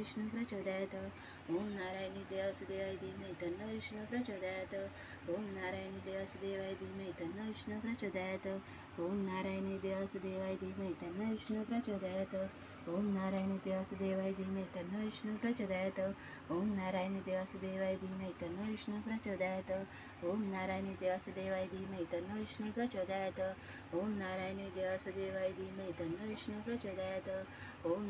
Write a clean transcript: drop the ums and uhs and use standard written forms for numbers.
विष्णु प्रचोदयात् ओम नारायणी वासुदेवाय धीमहि तन्नो विष्णु प्रचोदयात् ओम नारायणी वासुदेवाय धीमहि तन्नो विष्णु प्रचोदयात् ओम नारायणी वासुदेवाय धीमहि तन्नो विष्णु प्रचोदयात् ओम नारायणी वासुदेवाय धीमहि तन्नो विष्णु प्रचोदयात् ओम नारायणी वासुदेवाय धीमहि तन्नो विष्णु प्रचोदयात् ओम नारायणी वासुदेवाय धीमहि तन्नो विष्णु प्रचोदयात् ओम नारायणी वासुदेवाय धीमहि तन्नो विष्णु प्रचोदयात् ओम